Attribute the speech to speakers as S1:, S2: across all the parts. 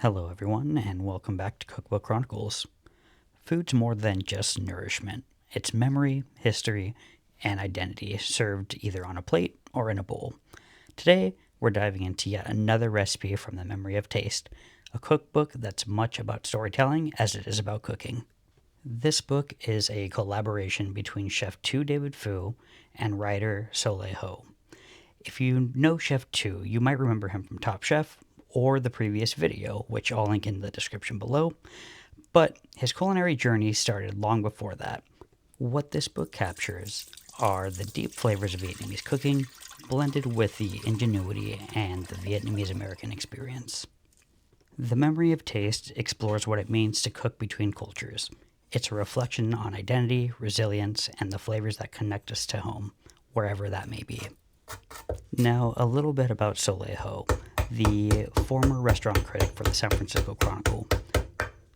S1: Hello, everyone, and welcome back to Cookbook Chronicles. Food's more than just nourishment, it's memory, history, and identity served either on a plate or in a bowl. Today, we're diving into yet another recipe from the Memory of Taste, a cookbook that's much about storytelling as it is about cooking. This book is a collaboration between Chef Tu David Phu and writer Soleil. If you know Chef Tu, you might remember him from Top Chef or the previous video, which I'll link in the description below, but his culinary journey started long before that. What this book captures are the deep flavors of Vietnamese cooking, blended with the ingenuity and the Vietnamese American experience. The Memory of Taste explores what it means to cook between cultures. It's a reflection on identity, resilience, and the flavors that connect us to home, wherever that may be. Now, a little bit about Soleil, the former restaurant critic for the San Francisco Chronicle.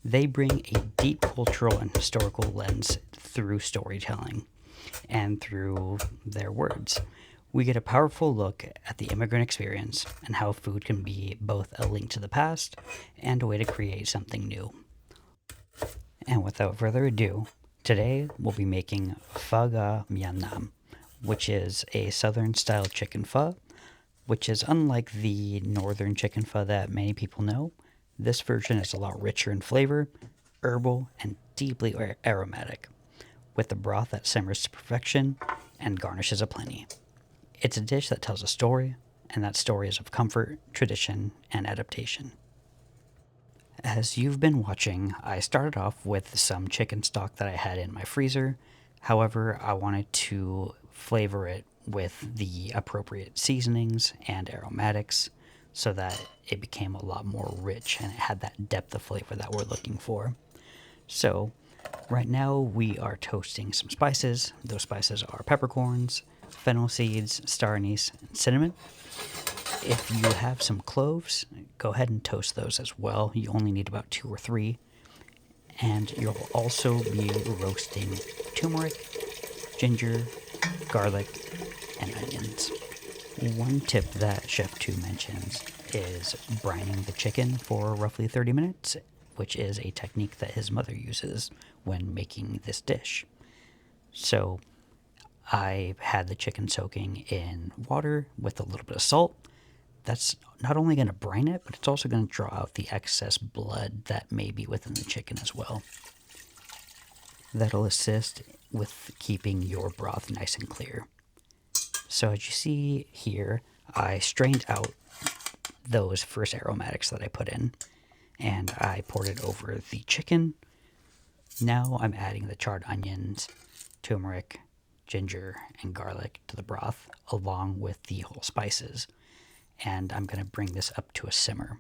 S1: They bring a deep cultural and historical lens through storytelling and through their words. We get a powerful look at the immigrant experience and how food can be both a link to the past and a way to create something new. And without further ado, today we'll be making Phở Gà Miền Nam, which is a Southern-style chicken pho, which is unlike the northern chicken pho that many people know. This version is a lot richer in flavor, herbal, and deeply aromatic, with the broth that simmers to perfection and garnishes aplenty. It's a dish that tells a story, and that story is of comfort, tradition, and adaptation. As you've been watching, I started off with some chicken stock that I had in my freezer. However, I wanted to flavor it with the appropriate seasonings and aromatics so that it became a lot more rich and it had that depth of flavor that we're looking for. So, right now we are toasting some spices. Those spices are peppercorns, fennel seeds, star anise, and cinnamon. If you have some cloves, go ahead and toast those as well. You only need about 2 or 3. And you'll also be roasting turmeric, ginger, garlic, and onions. One tip that Chef Tu mentions is brining the chicken for roughly 30 minutes, which is a technique that his mother uses when making this dish. So I had the chicken soaking in water with a little bit of salt. That's not only going to brine it, but it's also going to draw out the excess blood that may be within the chicken as well. That'll assist with keeping your broth nice and clear. So as you see here, I strained out those first aromatics that I put in, and I poured it over the chicken. Now I'm adding the charred onions, turmeric, ginger, and garlic to the broth, along with the whole spices. And I'm going to bring this up to a simmer.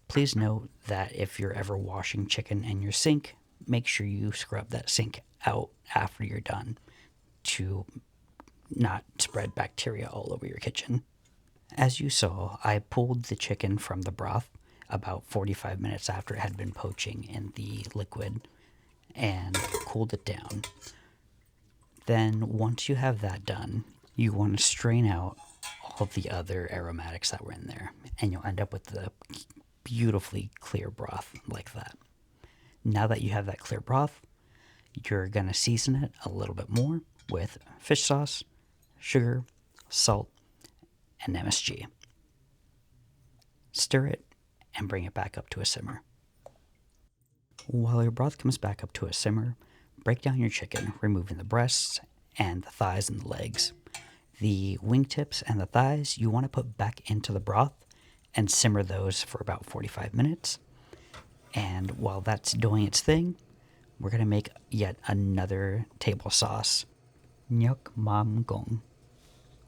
S1: Please note that if you're ever washing chicken in your sink, make sure you scrub that sink out after you're done to not spread bacteria all over your kitchen. As you saw, I pulled the chicken from the broth about 45 minutes after it had been poaching in the liquid and cooled it down. Then once you have that done, you want to strain out all of the other aromatics that were in there, and you'll end up with the beautifully clear broth like that. Now that you have that clear broth, you're going to season it a little bit more with fish sauce, sugar, salt, and MSG. Stir it and bring it back up to a simmer. While your broth comes back up to a simmer, break down your chicken, removing the breasts and the thighs and the legs. The wingtips and the thighs you want to put back into the broth and simmer those for about 45 minutes. And while that's doing its thing, we're going to make yet another table sauce, Nhok Mam Gong,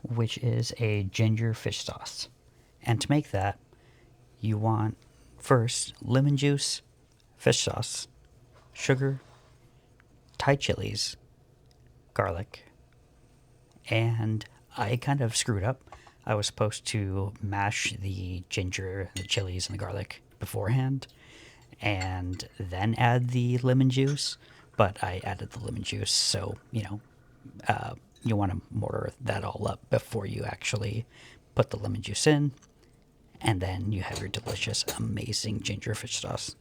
S1: which is a ginger fish sauce. And to make that, you want first lemon juice, fish sauce, sugar, Thai chilies, garlic, and I kind of screwed up. I was supposed to mash the ginger, the chilies, and the garlic beforehand and then add the lemon juice, but I added the lemon juice, so, you want to mortar that all up before you actually put the lemon juice in, And then you have your delicious, amazing ginger fish sauce.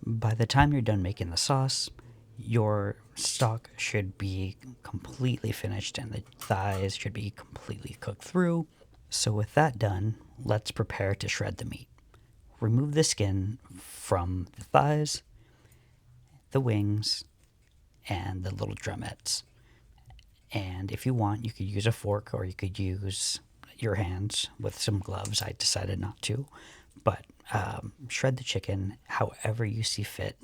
S1: By the time you're done making the sauce, your stock should be completely finished and the thighs should be completely cooked through. So with that done, let's prepare to shred the meat. Remove the skin from the thighs, the wings, and the little drumettes. And if you want, you could use a fork or you could use your hands with some gloves. I decided not to, but shred the chicken however you see fit.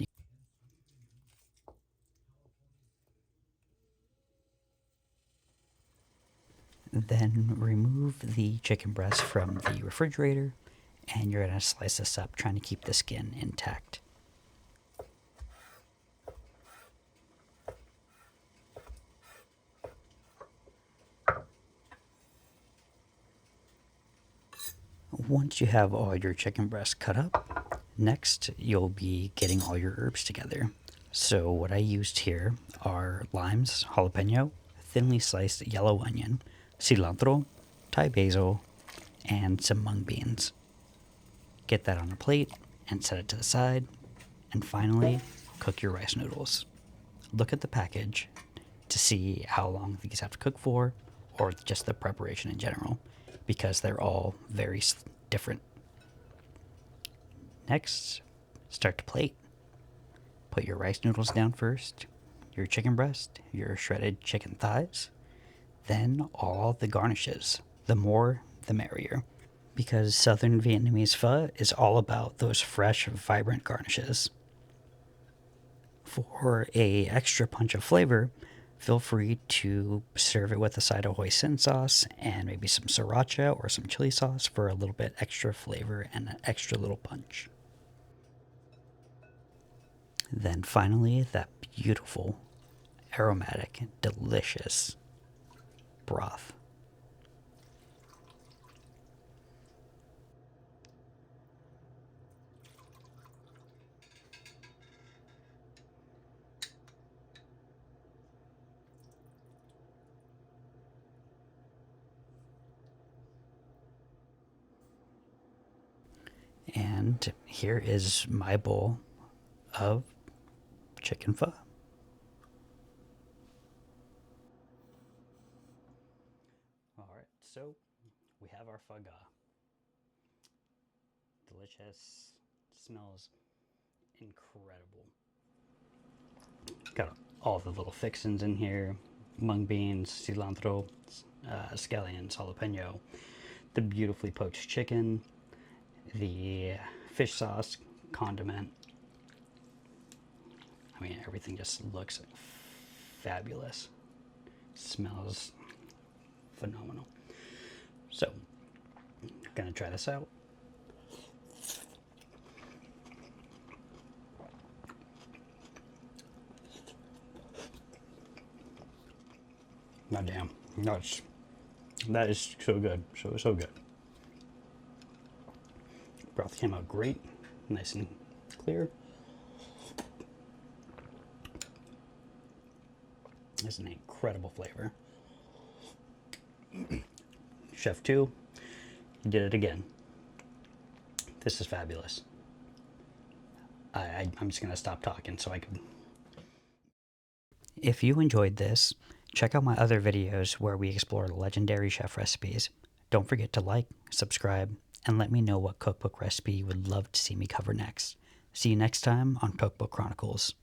S1: Then remove the chicken breast from the refrigerator, and you're going to slice this up, trying to keep the skin intact. Once you have all your chicken breast cut up, next you'll be getting all your herbs together. So what I used here are limes, jalapeno, thinly sliced yellow onion, cilantro, Thai basil, and some mung beans. Get that on a plate and set it to the side. And finally, cook your rice noodles. Look at the package to see how long these have to cook for, or just the preparation in general, because they're all very different. Next, start to plate. Put your rice noodles down first, your chicken breast, your shredded chicken thighs, then all the garnishes. The more, the merrier, because Southern Vietnamese pho is all about those fresh, vibrant garnishes. For a extra punch of flavor, feel free to serve it with a side of hoisin sauce and maybe some sriracha or some chili sauce for a little bit extra flavor and an extra little punch. Then finally, that beautiful, aromatic, delicious broth. And here is my bowl of chicken pho. All right, so we have our pho gà. Delicious, smells incredible. Got all the little fixins in here: mung beans, cilantro, scallions, jalapeno, the beautifully poached chicken, the fish sauce, condiment. I mean, everything just looks fabulous. Smells phenomenal. So, gonna try this out. Oh, damn. No, that is so good. So good. Broth came out great. Nice and clear. It's an incredible flavor. Chef 2, you did it again. This is fabulous. I'm just going to stop talking so I can... If you enjoyed this, check out my other videos where we explore legendary chef recipes. Don't forget to like, subscribe, and let me know what cookbook recipe you would love to see me cover next. See you next time on Cookbook Chronicles.